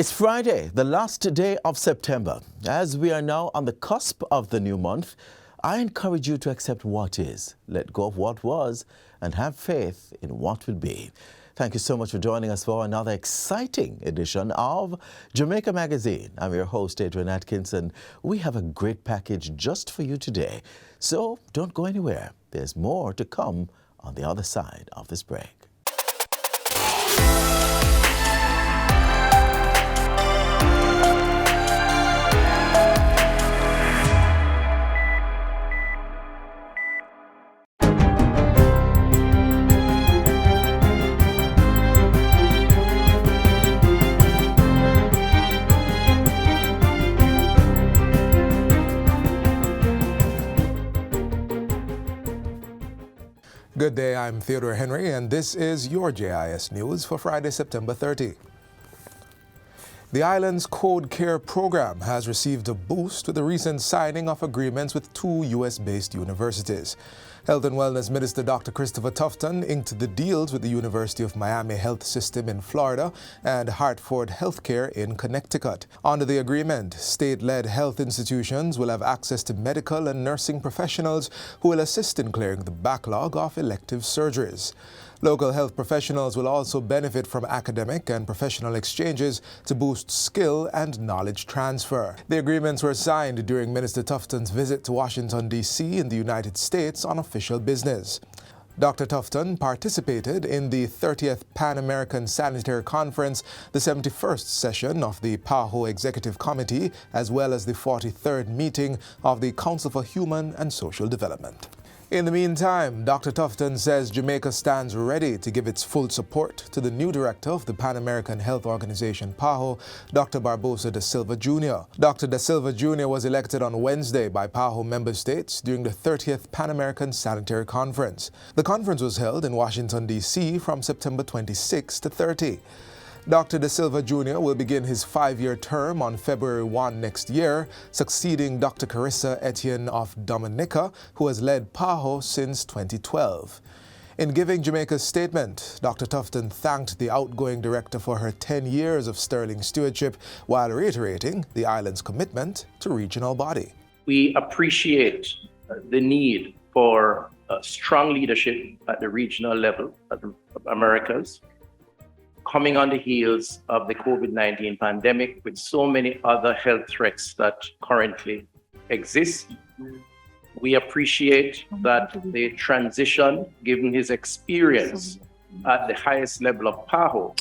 It's Friday, the last day of September. As we are now on the cusp of the new month, I encourage you to accept what is, let go of what was, and have faith in what will be. Thank you so much for joining us for another exciting edition of Jamaica Magazine. I'm your host, Adrian Atkinson. We have a great package just for you today. So don't go anywhere. There's more to come on the other side of this break. Good day, I'm Theodore Henry, and this is your JIS News for Friday, September 30. The island's Code Care program has received a boost with the recent signing of agreements with two U.S.-based universities. Health and Wellness Minister Dr. Christopher Tufton inked the deals with the University of Miami Health System in Florida and Hartford Healthcare in Connecticut. Under the agreement, state-led health institutions will have access to medical and nursing professionals who will assist in clearing the backlog of elective surgeries. Local health professionals will also benefit from academic and professional exchanges to boost skill and knowledge transfer. The agreements were signed during Minister Tufton's visit to Washington, D.C. in the United States on official business. Dr. Tufton participated in the 30th Pan American Sanitary Conference, the 71st session of the PAHO Executive Committee, as well as the 43rd meeting of the Council for Human and Social Development. In the meantime, Dr. Tufton says Jamaica stands ready to give its full support to the new director of the Pan American Health Organization, PAHO, Dr. Barbosa da Silva Jr. Dr. da Silva Jr. was elected on Wednesday by PAHO member states during the 30th Pan American Sanitary Conference. The conference was held in Washington, D.C. from September 26 to 30. Dr. Da Silva Jr. will begin his 5-year term on February 1 next year, succeeding Dr. Carissa Etienne of Dominica, who has led PAHO since 2012. In giving Jamaica's statement, Dr. Tufton thanked the outgoing director for her 10 years of sterling stewardship while reiterating the island's commitment to regional body. We appreciate the need for strong leadership at the regional level of the Americas, coming on the heels of the COVID-19 pandemic with so many other health threats that currently exist. We appreciate that the transition, given his experience at the highest level of PAHO,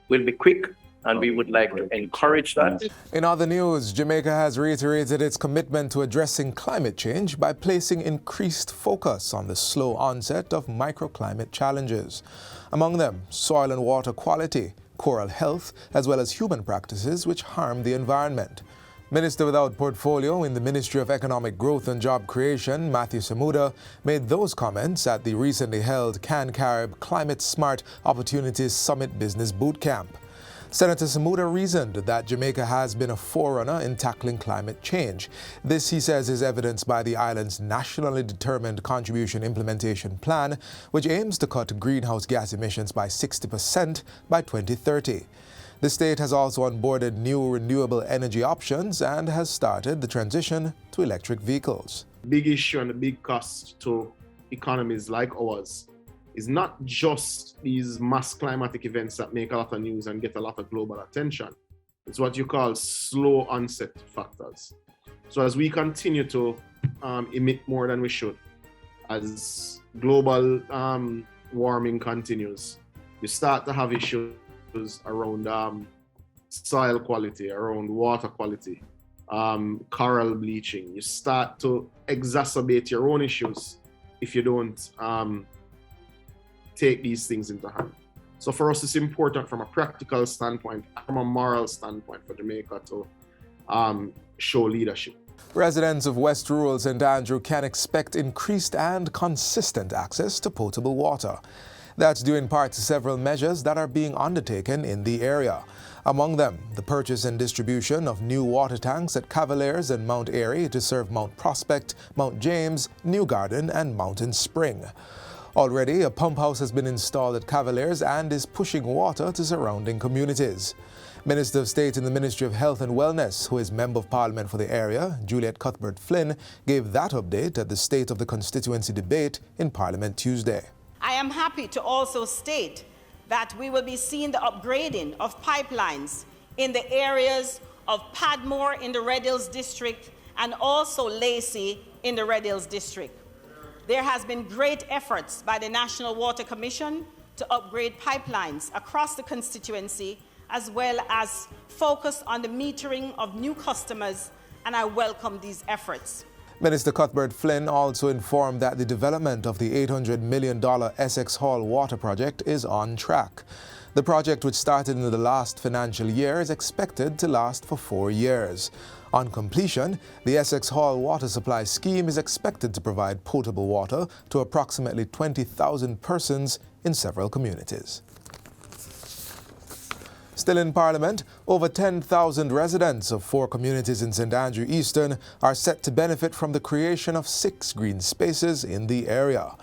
will be quick, and we would like to encourage that. In other news, Jamaica has reiterated its commitment to addressing climate change by placing increased focus on the slow onset of microclimate challenges. Among them, soil and water quality, coral health, as well as human practices which harm the environment. Minister without portfolio in the Ministry of Economic Growth and Job Creation, Matthew Samuda, made those comments at the recently held CanCarib Climate Smart Opportunities Summit Business Boot Camp. Senator Samuda reasoned that Jamaica has been a forerunner in tackling climate change. This, he says, is evidenced by the island's nationally determined contribution implementation plan, which aims to cut greenhouse gas emissions by 60% by 2030. The state has also onboarded new renewable energy options and has started the transition to electric vehicles. The big issue and the big cost to economies like ours is not just these mass climatic events that make a lot of news and get a lot of global attention. It's what you call slow onset factors. So as we continue to emit more than we should, as global warming continues, we start to have issues around soil quality, around water quality, coral bleaching. You start to exacerbate your own issues if you don't take these things into hand. So for us, it's important from a practical standpoint, from a moral standpoint for Jamaica to show leadership. Residents of West Rural St. Andrew can expect increased and consistent access to potable water. That's due in part to several measures that are being undertaken in the area. Among them, the purchase and distribution of new water tanks at Cavaliers and Mount Airy to serve Mount Prospect, Mount James, New Garden, and Mountain Spring. Already, a pump house has been installed at Cavaliers and is pushing water to surrounding communities. Minister of State in the Ministry of Health and Wellness, who is Member of Parliament for the area, Juliet Cuthbert-Flynn, gave that update at the State of the Constituency debate in Parliament Tuesday. I am happy to also state that we will be seeing the upgrading of pipelines in the areas of Padmore in the Red Hills District and also Lacey in the Red Hills District. There has been great efforts by the National Water Commission to upgrade pipelines across the constituency, as well as focus on the metering of new customers, and I welcome these efforts. Minister Cuthbert-Flynn also informed that the development of the $800 million Essex Hall water project is on track. The project, which started in the last financial year, is expected to last for 4 years. On completion, the Essex Hall water supply scheme is expected to provide potable water to approximately 20,000 persons in several communities. Still in Parliament, over 10,000 residents of 4 communities in St. Andrew Eastern are set to benefit from the creation of 6 green spaces in the area.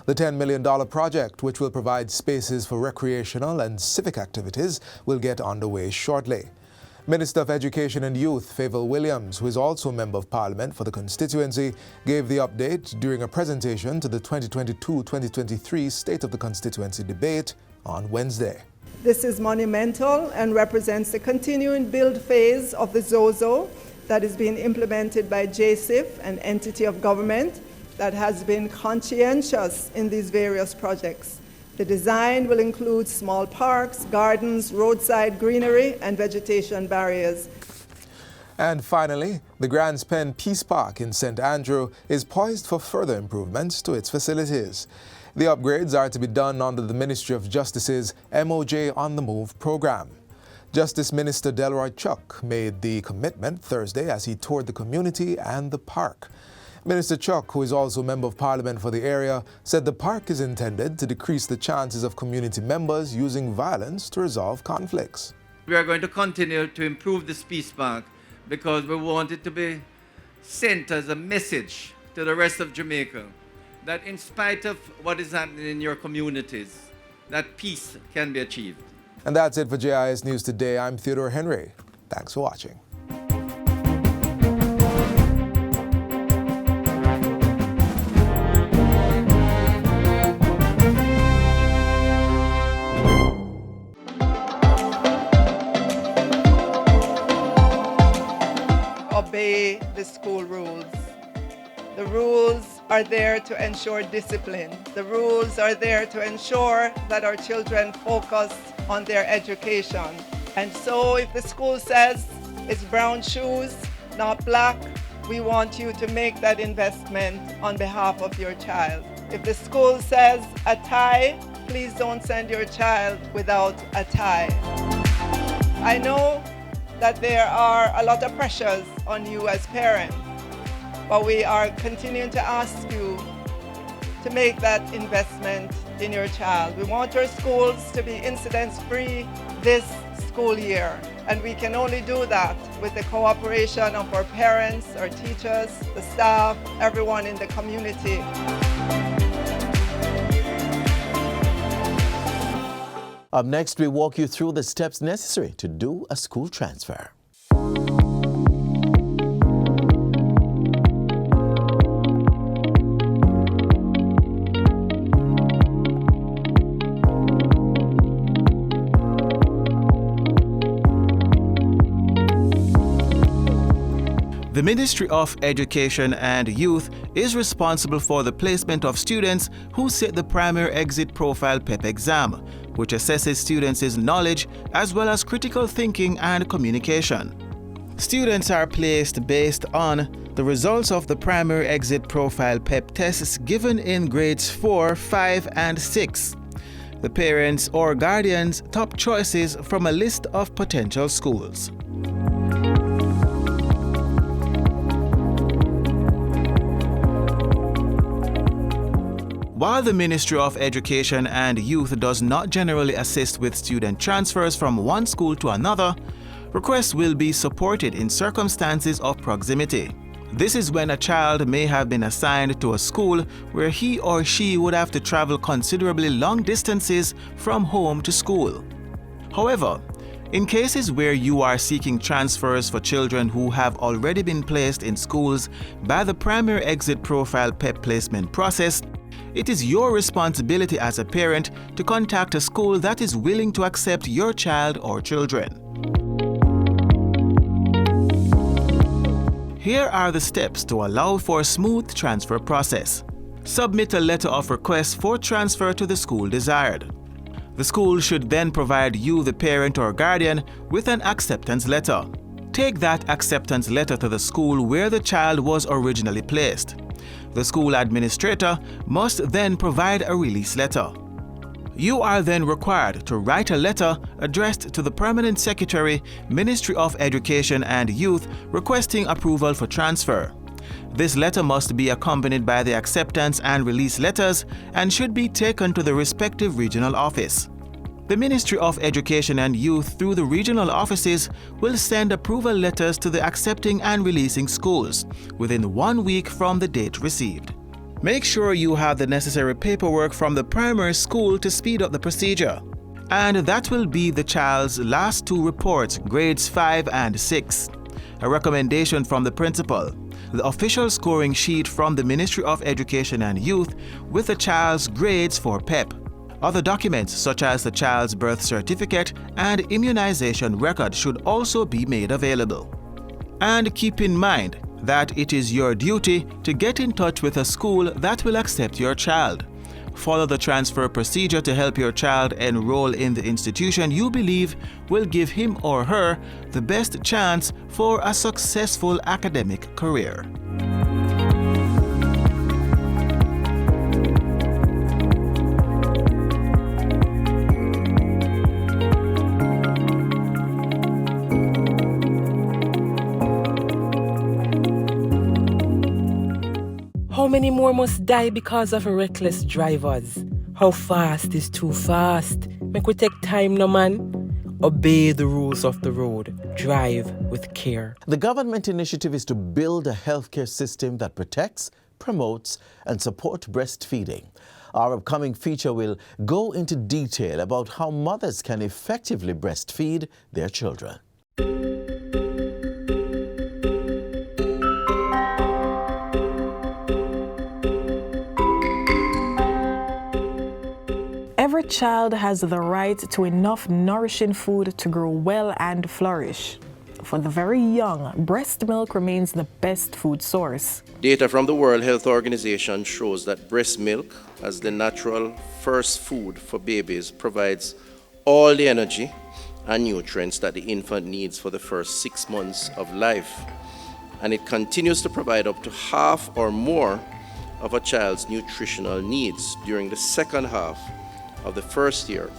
The $10 million project, which will provide spaces for recreational and civic activities, will get underway shortly. Minister of Education and Youth, Favour Williams, who is also Member of Parliament for the constituency, gave the update during a presentation to the 2022-2023 State of the Constituency debate on Wednesday. This is monumental and represents the continuing build phase of the ZOZO that is being implemented by JSIF, an entity of government that has been conscientious in these various projects. The design will include small parks, gardens, roadside greenery, and vegetation barriers. And finally, the Grants Pen Peace Park in St. Andrew is poised for further improvements to its facilities. The upgrades are to be done under the Ministry of Justice's MOJ on the Move program. Justice Minister Delroy Chuck made the commitment Thursday as he toured the community and the park. Minister Chuck, who is also Member of Parliament for the area, said the park is intended to decrease the chances of community members using violence to resolve conflicts. We are going to continue to improve this Peace Park because we want it to be sent as a message to the rest of Jamaica that in spite of what is happening in your communities, that peace can be achieved. And that's it for JIS News Today. I'm Theodore Henry. Thanks for watching. Obey the school rules. The rules are there to ensure discipline. The rules are there to ensure that our children focus on their education. And so if the school says it's brown shoes, not black, we want you to make that investment on behalf of your child. If the school says a tie, please don't send your child without a tie. I know that there are a lot of pressures on you as parents, but we are continuing to ask you to make that investment in your child. We want our schools to be incident-free this school year, and we can only do that with the cooperation of our parents, our teachers, the staff, everyone in the community. Up next, we walk you through the steps necessary to do a school transfer. The Ministry of Education and Youth is responsible for the placement of students who sit the Primary Exit Profile PEP exam, which assesses students' knowledge as well as critical thinking and communication. Students are placed based on the results of the Primary Exit Profile PEP tests given in grades 4, 5, and 6. The parents' or guardians' top choices from a list of potential schools. While the Ministry of Education and Youth does not generally assist with student transfers from one school to another, requests will be supported in circumstances of proximity. This is when a child may have been assigned to a school where he or she would have to travel considerably long distances from home to school. However, In cases where you are seeking transfers for children who have already been placed in schools by the primary exit profile PEP placement process, it is your responsibility as a parent to contact a school that is willing to accept your child or children. Here are the steps to allow for a smooth transfer process. Submit a letter of request for transfer to the school desired. The school should then provide you, the parent or guardian, with an acceptance letter. Take that acceptance letter to the school where the child was originally placed. The school administrator must then provide a release letter. You are then required to write a letter addressed to the Permanent Secretary, Ministry of Education and Youth, requesting approval for transfer. This letter must be accompanied by the acceptance and release letters and should be taken to the respective regional office. The Ministry of Education and Youth, through the regional offices, will send approval letters to the accepting and releasing schools within 1 week from the date received. Make sure you have the necessary paperwork from the primary school to speed up the procedure. And that will be the child's last 2 reports, grades 5 and 6. A recommendation from the principal, the official scoring sheet from the Ministry of Education and Youth with the child's grades for PEP. Other documents such as the child's birth certificate and immunization record should also be made available. And keep in mind that it is your duty to get in touch with a school that will accept your child. Follow the transfer procedure to help your child enroll in the institution you believe will give him or her the best chance for a successful academic career. How many more must die because of reckless drivers? How fast is too fast? Make we take time, no man. Obey the rules of the road. Drive with care. The government initiative is to build a healthcare system that protects, promotes, and supports breastfeeding. Our upcoming feature will go into detail about how mothers can effectively breastfeed their children. Every child has the right to enough nourishing food to grow well and flourish. For the very young, breast milk remains the best food source. Data from the World Health Organization shows that breast milk, as the natural first food for babies, provides all the energy and nutrients that the infant needs for the first 6 months of life. And it continues to provide up to half or more of a child's nutritional needs during the second half of the first year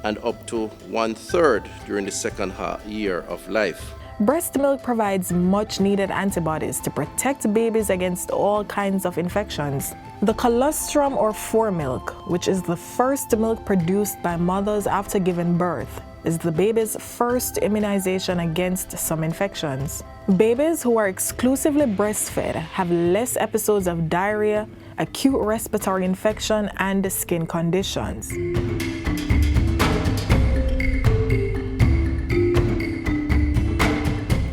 and up to 1/3 during the second year of life. Breast milk provides much needed antibodies to protect babies against all kinds of infections. The colostrum or foremilk, which is the first milk produced by mothers after giving birth, is the baby's first immunization against some infections. Babies who are exclusively breastfed have less episodes of diarrhea, acute respiratory infection, and skin conditions.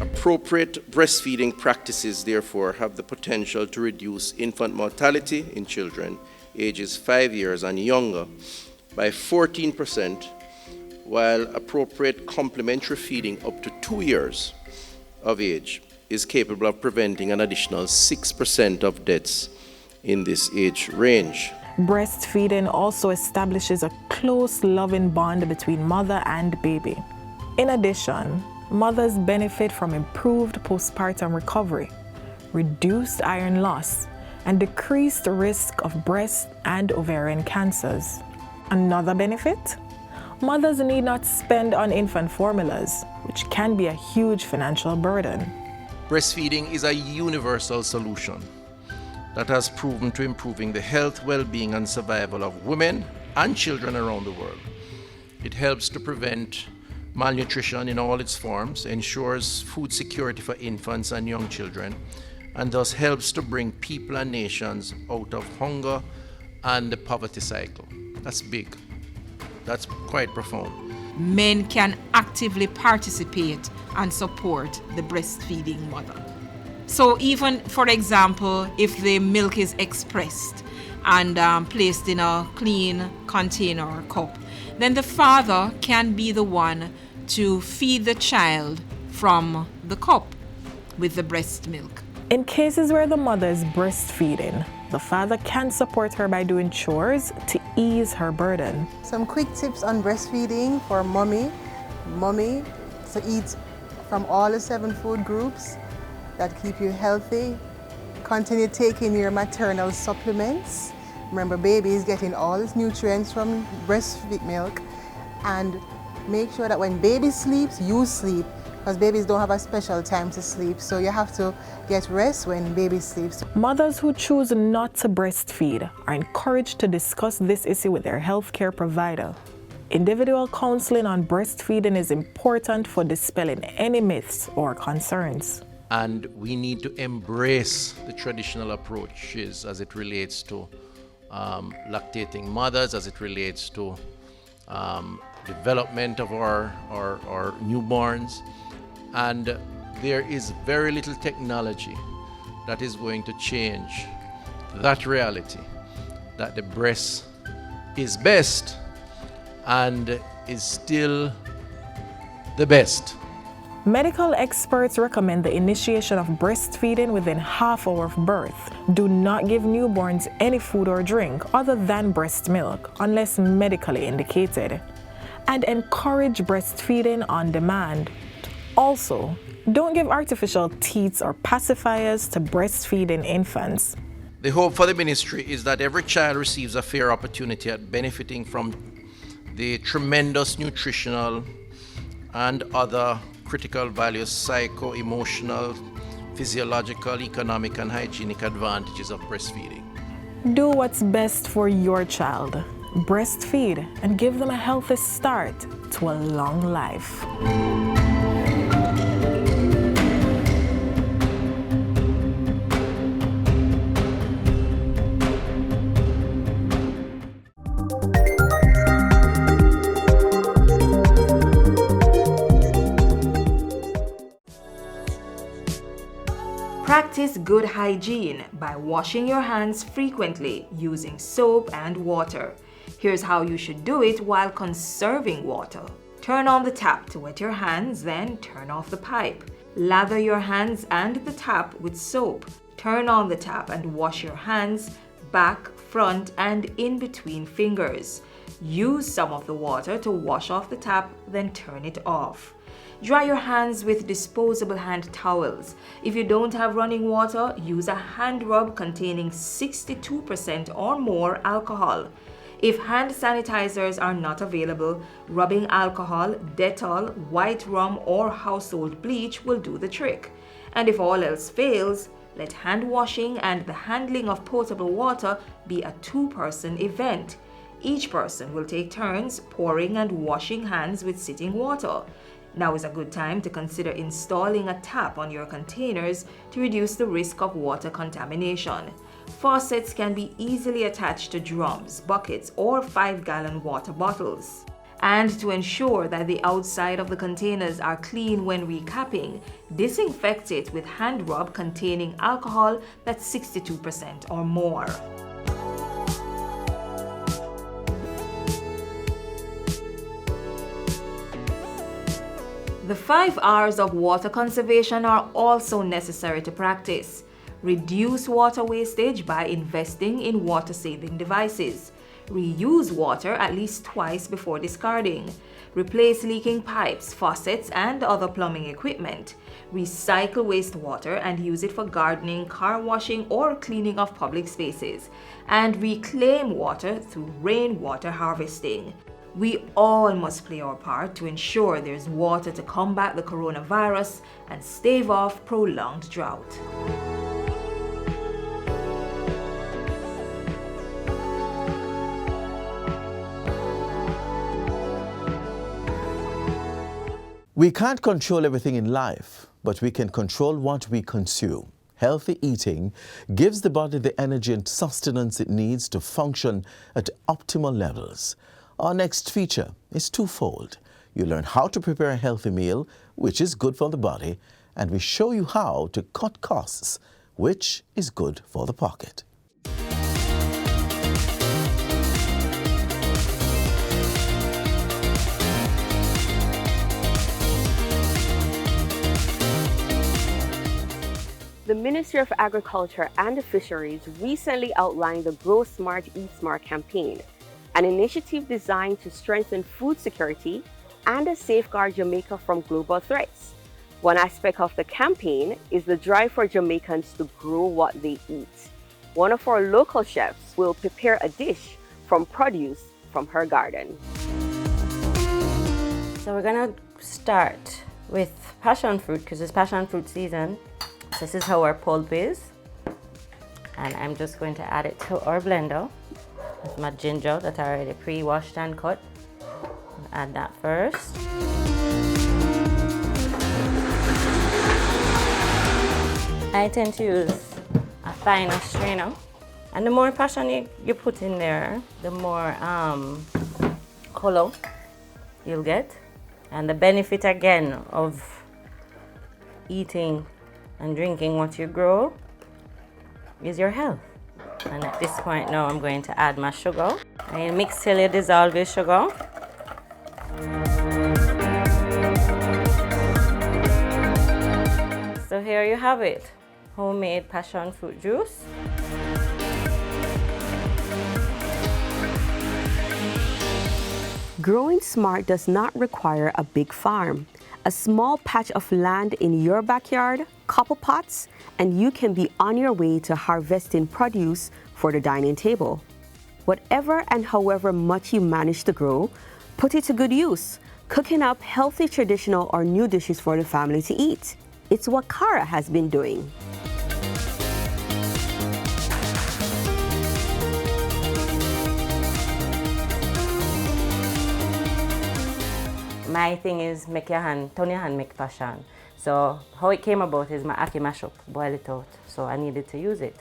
Appropriate breastfeeding practices, therefore, have the potential to reduce infant mortality in children ages 5 years and younger by 14%, while appropriate complementary feeding up to 2 years of age is capable of preventing an additional 6% of deaths in this age range. Breastfeeding also establishes a close, loving bond between mother and baby. In addition, mothers benefit from improved postpartum recovery, reduced iron loss, and decreased risk of breast and ovarian cancers. Another benefit? Mothers need not spend on infant formulas, which can be a huge financial burden. Breastfeeding is a universal solution that has proven to improving the health, well-being, and survival of women and children around the world. It helps to prevent malnutrition in all its forms, ensures food security for infants and young children, and thus helps to bring people and nations out of hunger and the poverty cycle. That's big. That's quite profound. men can actively participate and support the breastfeeding mother. So even, for example, if the milk is expressed and placed in a clean container or cup, then the father can be the one to feed the child from the cup with the breast milk. In cases where the mother is breastfeeding, the father can support her by doing chores to ease her burden. Some quick tips on breastfeeding for mommy to eat from all the 7 food groups that keep you healthy. Continue taking your maternal supplements. Remember, baby is getting all its nutrients from breastfeed milk, and make sure that when baby sleeps, you sleep, because babies don't have a special time to sleep, so you have to get rest when baby sleeps. Mothers who choose not to breastfeed are encouraged to discuss this issue with their healthcare provider. Individual counseling on breastfeeding is important for dispelling any myths or concerns. And we need to embrace the traditional approaches as it relates to lactating mothers, as it relates to development of our newborns. And there is very little technology that is going to change that reality, that the breast is best and is still the best. Medical experts recommend the initiation of breastfeeding within half hour of birth. Do not give newborns any food or drink other than breast milk unless medically indicated. And encourage breastfeeding on demand. Also, don't give artificial teats or pacifiers to breastfeeding infants. The hope for the ministry is that every child receives a fair opportunity at benefiting from the tremendous nutritional and other critical values, psycho-emotional, physiological, economic, and hygienic advantages of breastfeeding. Do what's best for your child. Breastfeed and give them a healthy start to a long life. Practice good hygiene by washing your hands frequently using soap and water. Here's how you should do it while conserving water. Turn on the tap to wet your hands, then turn off the pipe. Lather your hands and the tap with soap. Turn on the tap and wash your hands, back, front, and in between fingers. Use some of the water to wash off the tap, then turn it off. Dry your hands with disposable hand towels. If you don't have running water, use a hand rub containing 62% or more alcohol. If hand sanitizers are not available, rubbing alcohol, Dettol, white rum, or household bleach will do the trick. And if all else fails, let hand washing and the handling of potable water be a 2-person event. Each person will take turns pouring and washing hands with sitting water. Now is a good time to consider installing a tap on your containers to reduce the risk of water contamination. Faucets can be easily attached to drums, buckets, or 5-gallon water bottles. And to ensure that the outside of the containers are clean when recapping, disinfect it with hand rub containing alcohol that's 62% or more. The 5 R's of water conservation are also necessary to practice. Reduce water wastage by investing in water-saving devices. Reuse water at least twice before discarding. Replace leaking pipes, faucets, and other plumbing equipment. Recycle wastewater and use it for gardening, car washing, or cleaning of public spaces. And reclaim water through rainwater harvesting. We all must play our part to ensure there's water to combat the coronavirus and stave off prolonged drought. We can't control everything in life, but we can control what we consume. Healthy eating gives the body the energy and sustenance it needs to function at optimal levels. Our next feature is twofold. You learn how to prepare a healthy meal, which is good for the body, and we show you how to cut costs, which is good for the pocket. The Ministry of Agriculture and Fisheries recently outlined the Grow Smart, Eat Smart campaign, an initiative designed to strengthen food security and safeguard Jamaica from global threats. One aspect of the campaign is the drive for Jamaicans to grow what they eat. One of our local chefs will prepare a dish from produce from her garden. So we're gonna start with passion fruit because it's passion fruit season. This is how our pulp is, and I'm just going to add it to our blender with my ginger that I already pre-washed and cut. Add that first. I tend to use a finer strainer, and the more passion you put in there, the more color you'll get, and the benefit again of eating and drinking what you grow is your health. And at this point now I'm going to add my sugar. And you mix till you dissolve your sugar. So here you have it, homemade passion fruit juice. Growing smart does not require a big farm. A small patch of land in your backyard, couple pots, and you can be on your way to harvesting produce for the dining table. Whatever and however much you manage to grow, put it to good use, cooking up healthy traditional or new dishes for the family to eat. It's what Cara has been doing. My thing is make your hand, turn your hand, make passion. So how it came about is my ackee mash up, boil it out. So I needed to use it.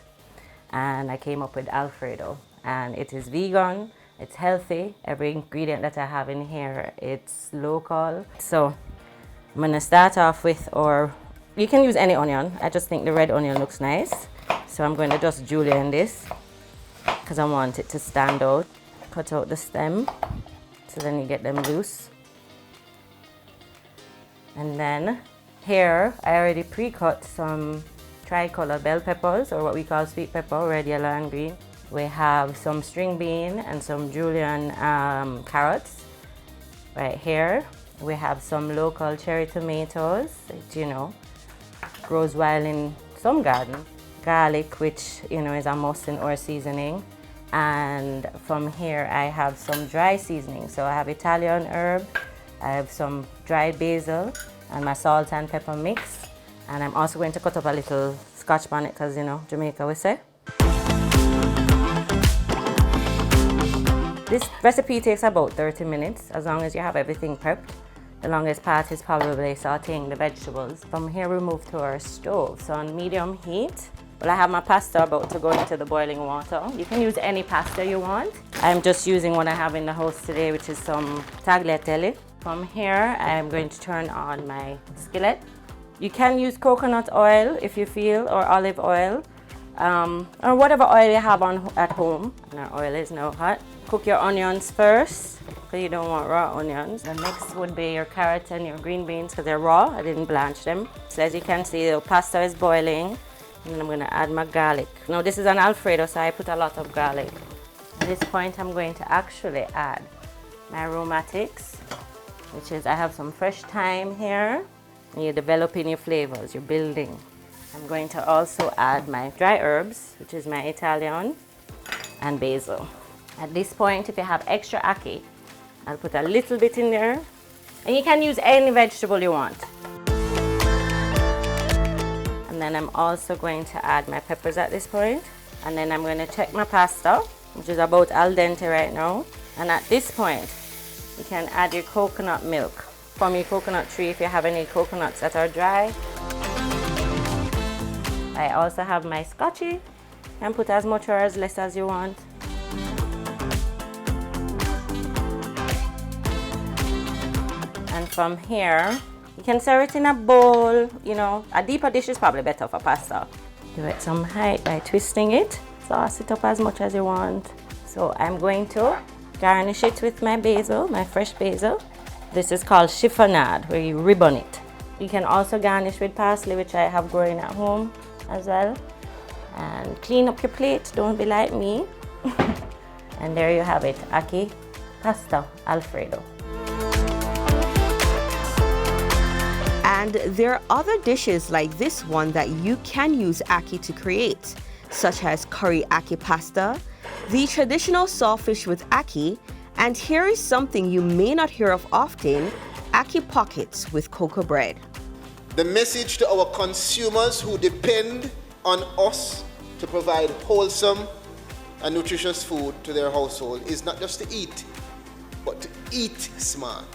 And I came up with Alfredo. And it is vegan, it's healthy. Every ingredient that I have in here, it's local. So I'm gonna start off with, or you can use any onion. I just think the red onion looks nice. So I'm going to just julienne this because I want it to stand out. Cut out the stem so then you get them loose. And then here I already pre-cut some tricolor bell peppers, or what we call sweet pepper, red, yellow and green. We have some string bean and some julienne carrots. Right here we have some local cherry tomatoes, which, you know, grows wild in some garden. Garlic, which, you know, is a must in our seasoning. And from here I have some dry seasoning. So I have Italian herb, I have some dried basil and my salt and pepper mix. And I'm also going to cut up a little scotch bonnet because, you know, Jamaica we say. This recipe takes about 30 minutes as long as you have everything prepped. The longest part is probably sauteing the vegetables. From here we move to our stove. So on medium heat, well, I have my pasta about to go into the boiling water. You can use any pasta you want. I'm just using what I have in the house today, which is some tagliatelle. From here, I'm going to turn on my skillet. You can use coconut oil if you feel, or olive oil, or whatever oil you have at home. And our oil is now hot. Cook your onions first, because you don't want raw onions. The next would be your carrots and your green beans, because they're raw. I didn't blanch them. So as you can see, the pasta is boiling. And I'm going to add my garlic. Now this is an Alfredo, so I put a lot of garlic. At this point, I'm going to actually add my aromatics, which is I have some fresh thyme here. And you're developing your flavors, you're building. I'm going to also add my dry herbs, which is my Italian and basil. At this point, if you have extra ackee, I'll put a little bit in there. And you can use any vegetable you want. And then I'm also going to add my peppers at this point. And then I'm going to check my pasta, which is about al dente right now. And at this point, you can add your coconut milk from your coconut tree if you have any coconuts that are dry. I also have my scotchy. You can put as much or as less as you want. from here, you can serve it in a bowl. You know, a deeper dish is probably better for pasta. Give it some height by twisting it. Sauce it up as much as you want. So I'm going to garnish it with my basil, my fresh basil. This is called chiffonade, where you ribbon it. You can also garnish with parsley, which I have growing at home as well. And clean up your plate, don't be like me. And there you have it, ackee pasta Alfredo. And there are other dishes like this one that you can use ackee to create, such as curry ackee pasta, the traditional sawfish with ackee, and here is something you may not hear of often, ackee pockets with cocoa bread. The message to our consumers who depend on us to provide wholesome and nutritious food to their household is not just to eat, but to eat smart.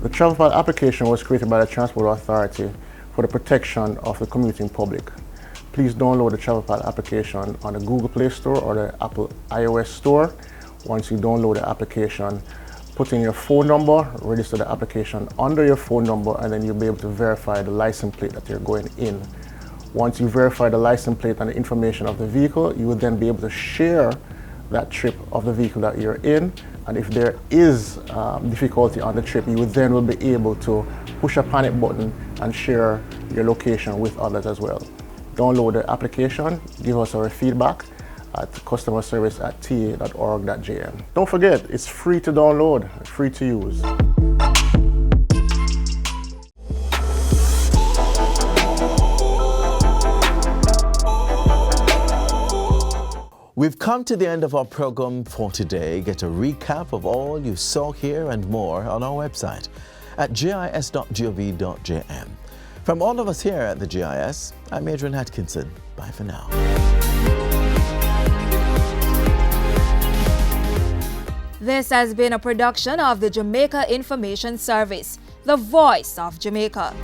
The travel pad application was created by the Transport Authority for the protection of the commuting public. Please download the travel pad application on the Google Play Store or the Apple iOS Store. Once you download the application, put in your phone number, register the application under your phone number, and then you'll be able to verify the license plate that you're going in. Once you verify the license plate and the information of the vehicle, you will then be able to share that trip of the vehicle that you're in. And if there is difficulty on the trip, you would then will be able to push a panic button and share your location with others as well. Download the application, give us our feedback at customerservice@ta.org.jm. Don't forget, it's free to download, free to use. We've come to the end of our program for today. Get a recap of all you saw here and more on our website at gis.gov.jm. From all of us here at the GIS, I'm Adrian Atkinson. Bye for now. This has been a production of the Jamaica Information Service, the voice of Jamaica.